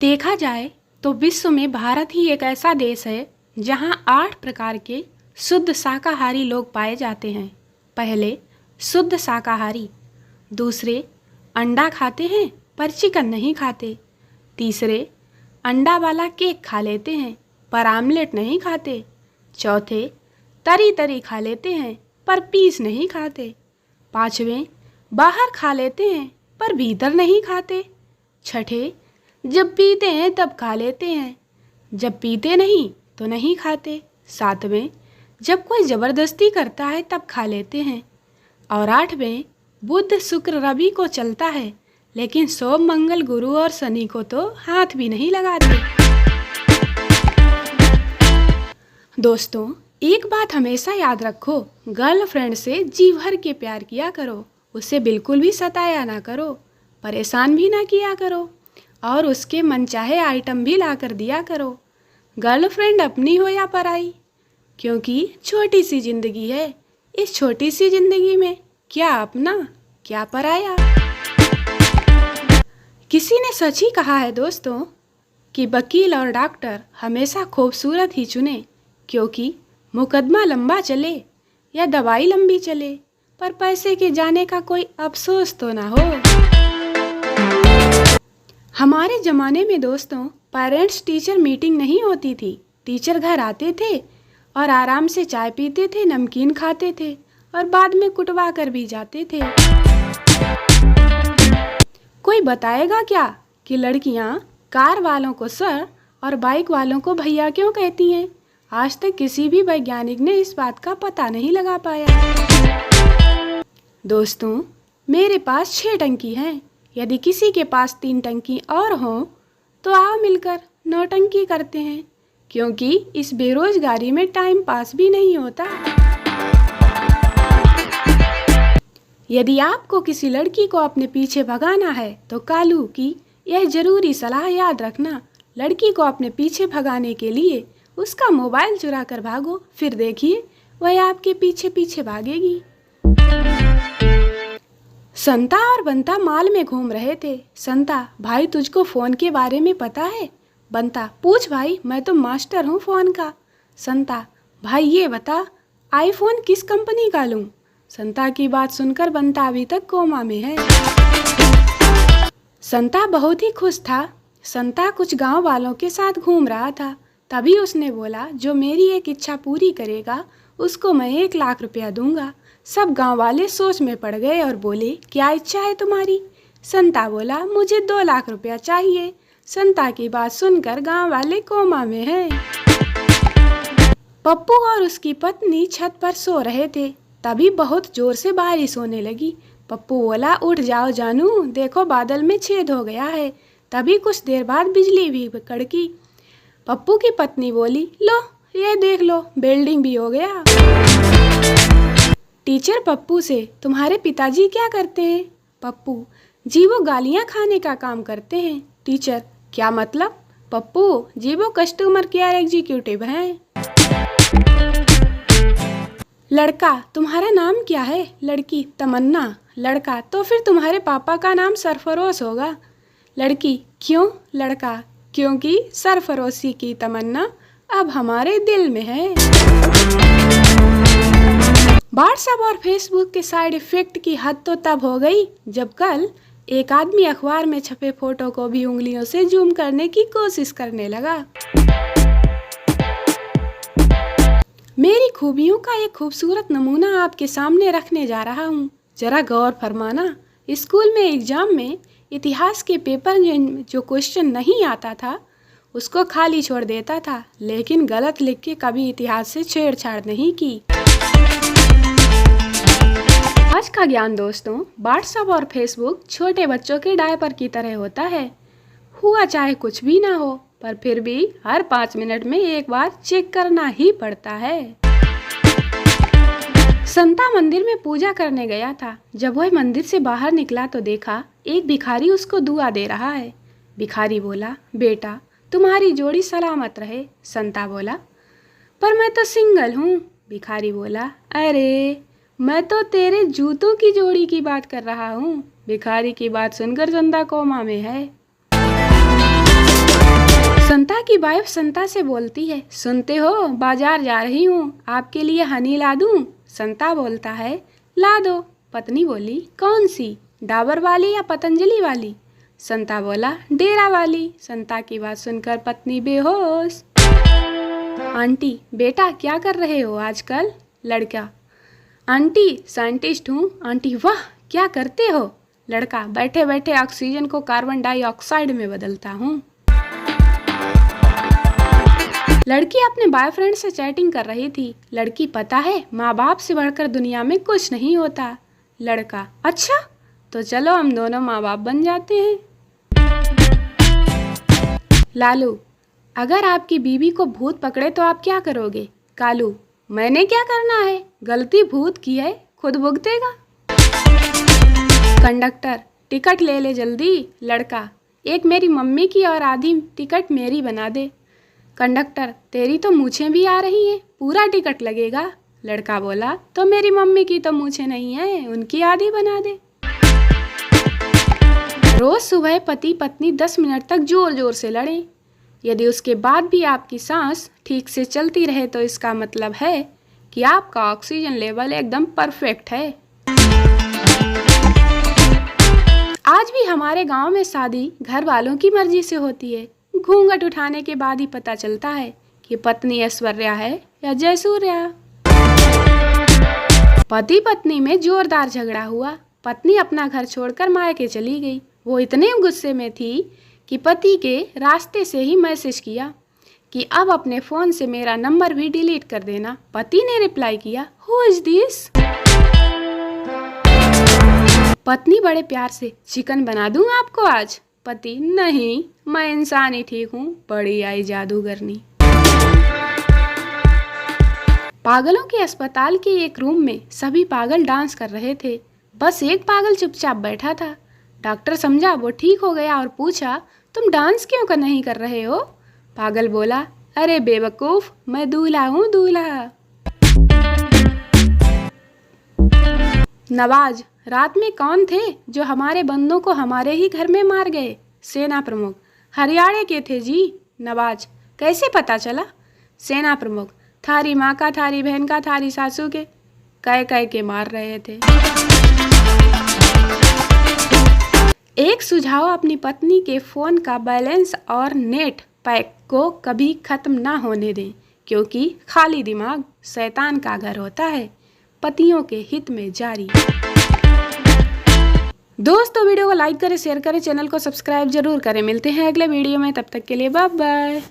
देखा जाए तो विश्व में भारत ही एक ऐसा देश है जहां 8 प्रकार के शुद्ध शाकाहारी लोग पाए जाते हैं। पहले, शुद्ध शाकाहारी। दूसरे, अंडा खाते हैं पर चिकन नहीं खाते। तीसरे, अंडा वाला केक खा लेते हैं पर आमलेट नहीं खाते। चौथे, तरी तरी खा लेते हैं पर पीस नहीं खाते। पाँचवें, बाहर खा लेते हैं पर भीतर नहीं खाते। छठे, जब पीते हैं तब खा लेते हैं, जब पीते नहीं तो नहीं खाते। सातवें, जब कोई ज़बरदस्ती करता है तब खा लेते हैं। और आठवें, बुध शुक्र रवि को चलता है लेकिन सोम मंगल गुरु और शनि को तो हाथ भी नहीं लगाते। दोस्तों, एक बात हमेशा याद रखो, गर्लफ्रेंड से जी भर के प्यार किया करो, उसे बिल्कुल भी सताया ना करो, परेशान भी ना किया करो और उसके मनचाहे आइटम भी ला कर दिया करो। गर्लफ्रेंड अपनी हो या पराई, क्योंकि छोटी सी जिंदगी है। इस छोटी सी जिंदगी में क्या अपना क्या पराया। किसी ने सच ही कहा है दोस्तों कि वकील और डॉक्टर हमेशा खूबसूरत ही चुने, क्योंकि मुकदमा लंबा चले या दवाई लंबी चले पर पैसे के जाने का कोई अफसोस तो ना हो। हमारे ज़माने में दोस्तों पेरेंट्स टीचर मीटिंग नहीं होती थी। टीचर घर आते थे और आराम से चाय पीते थे, नमकीन खाते थे और बाद में कुटवा कर भी जाते थे। कोई बताएगा क्या कि लड़कियां कार वालों को सर और बाइक वालों को भैया क्यों कहती हैं? आज तक किसी भी वैज्ञानिक ने इस बात का पता नहीं लगा पाया। दोस्तों, मेरे पास 6 टंकी हैं। यदि किसी के पास 3 टंकी और हों तो आओ मिलकर नौटंकी करते हैं, क्योंकि इस बेरोजगारी में टाइम पास भी नहीं होता। यदि आपको किसी लड़की को अपने पीछे भगाना है तो कालू की यह जरूरी सलाह याद रखना। लड़की को अपने पीछे भगाने के लिए उसका मोबाइल चुरा कर भागो, फिर देखिए वह आपके पीछे पीछे भागेगी। संता और बंता मॉल में घूम रहे थे। संता, भाई तुझको फ़ोन के बारे में पता है? बंता, पूछ भाई, मैं तो मास्टर हूँ फ़ोन का। संता, भाई ये बता आईफोन किस कंपनी का लूँ? संता की बात सुनकर बंता अभी तक कोमा में है। संता बहुत ही खुश था। संता कुछ गांव वालों के साथ घूम रहा था। तभी उसने बोला, जो मेरी एक इच्छा पूरी करेगा उसको मैं 1 लाख रुपया दूंगा। सब गांव वाले सोच में पड़ गए और बोले, क्या इच्छा है तुम्हारी? संता बोला, मुझे 2 लाख रुपया चाहिए। संता की बात सुनकर गांव वाले कोमा में हैं। पप्पू और उसकी पत्नी छत पर सो रहे थे। तभी बहुत जोर से बारिश होने लगी। पप्पू बोला, उठ जाओ जानू, देखो बादल में छेद हो गया है। तभी कुछ देर बाद बिजली भी कड़की। पप्पू की पत्नी बोली, लो ये देख लो, बिल्डिंग भी हो गया। टीचर पप्पू से, तुम्हारे पिताजी क्या करते हैं? पप्पू, जी वो गालियाँ खाने का काम करते हैं। टीचर, क्या मतलब? पप्पू, जी वो कस्टमर केयर एग्जीक्यूटिव हैं। लड़का, तुम्हारा नाम क्या है? लड़की, तमन्ना। लड़का, तो फिर तुम्हारे पापा का नाम सरफरोश होगा। लड़की, क्यों? लड़का, क्योंकि सरफरोशी की तमन्ना अब हमारे दिल में है। व्हाट्सएप और फेसबुक के साइड इफेक्ट की हद तो तब हो गई जब कल एक आदमी अखबार में छपे फोटो को भी उंगलियों से जूम करने की कोशिश करने लगा। मेरी खूबियों का एक खूबसूरत नमूना आपके सामने रखने जा रहा हूँ, जरा गौर फरमाना। स्कूल में एग्जाम में इतिहास के पेपर में जो क्वेश्चन नहीं आता था उसको खाली छोड़ देता था, लेकिन गलत लिख के कभी इतिहास से छेड़छाड़ नहीं की। आज का ज्ञान दोस्तों, व्हाट्सएप और फेसबुक छोटे बच्चों के डायपर की तरह होता है। हुआ चाहे कुछ भी ना हो, पर फिर भी हर 5 मिनट में एक बार चेक करना ही पड़ता है। संता मंदिर में पूजा करने गया था। जब वह मंदिर से बाहर निकला तो देखा एक भिखारी उसको दुआ दे रहा है। भिखारी बोला, बेटा तुम्हारी जोड़ी सलामत रहे। संता बोला, पर मैं तो सिंगल हूँ। भिखारी बोला, अरे मैं तो तेरे जूतों की जोड़ी की बात कर रहा हूँ। भिखारी की बात सुनकर संता कोमा में है। की वाइफ संता से बोलती है, सुनते हो बाजार जा रही हूँ, आपके लिए हनी ला दूँ? संता बोलता है, ला दो। पत्नी बोली, कौन सी, डाबर वाली या पतंजलि वाली? संता बोला, डेरा वाली। संता की बात सुनकर पत्नी बेहोश। आंटी, बेटा क्या कर रहे हो आजकल? लड़का, आंटी साइंटिस्ट हूँ। आंटी, वाह क्या करते हो? लड़का, बैठे बैठे ऑक्सीजन को कार्बन डाइऑक्साइड में बदलता हूँ। लड़की अपने बॉयफ्रेंड से चैटिंग कर रही थी। लड़की, पता है माँ बाप से बढ़कर दुनिया में कुछ नहीं होता। लड़का, अच्छा तो चलो हम दोनों माँ बाप बन जाते हैं। लालू, अगर आपकी बीवी को भूत पकड़े तो आप क्या करोगे? कालू, मैंने क्या करना है, गलती भूत की है, खुद भुगतेगा। कंडक्टर, टिकट ले ले जल्दी। लड़का, एक मेरी मम्मी की और आधी टिकट मेरी बना दे। कंडक्टर, तेरी तो मूछें भी आ रही हैं, पूरा टिकट लगेगा। लड़का बोला, तो मेरी मम्मी की तो मूछें नहीं हैं, उनकी आधी बना दे। रोज सुबह पति पत्नी 10 मिनट तक जोर जोर से लड़ें। यदि उसके बाद भी आपकी सांस ठीक से चलती रहे तो इसका मतलब है कि आपका ऑक्सीजन लेवल एकदम परफेक्ट है। आज भी हमारे गांव में शादी घर वालों की मर्जी से होती है। घूंघट उठाने के बाद ही पता चलता है कि पत्नी ऐश्वर्या है या जयसूर्या। पति पत्नी में जोरदार झगड़ा हुआ। पत्नी अपना घर छोड़कर मायके चली गई। वो इतने गुस्से में थी कि पति के रास्ते से ही मैसेज किया कि अब अपने फ़ोन से मेरा नंबर भी डिलीट कर देना। पति ने रिप्लाई किया, हु इज दिस? पत्नी बड़े प्यार से, चिकन बना दूं आपको आज? पति, नहीं मैं इंसान ही ठीक हूँ, बड़ी आई जादूगरनी। पागलों के अस्पताल के एक रूम में सभी पागल डांस कर रहे थे। बस एक पागल चुपचाप बैठा था। डॉक्टर समझा वो ठीक हो गया और पूछा, तुम डांस क्यों नहीं कर रहे हो? पागल बोला, अरे बेवकूफ, मैं दूल्हा हूँ, दूल्हा। नवाज, रात में कौन थे जो हमारे बंदों को हमारे ही घर में मार गए? सेना प्रमुख, हरियाणा के थे जी। नवाज, कैसे पता चला? सेना प्रमुख, थारी माँ का, थारी बहन का, थारी सासू के कह के मार रहे थे। एक सुझाव, अपनी पत्नी के फ़ोन का बैलेंस और नेट पैक को कभी ख़त्म ना होने दें, क्योंकि खाली दिमाग शैतान का घर होता है। पतियों के हित में जारी। दोस्तों, वीडियो को लाइक करें, शेयर करें, चैनल को सब्सक्राइब जरूर करें। मिलते हैं अगले वीडियो में, तब तक के लिए बाय बाय।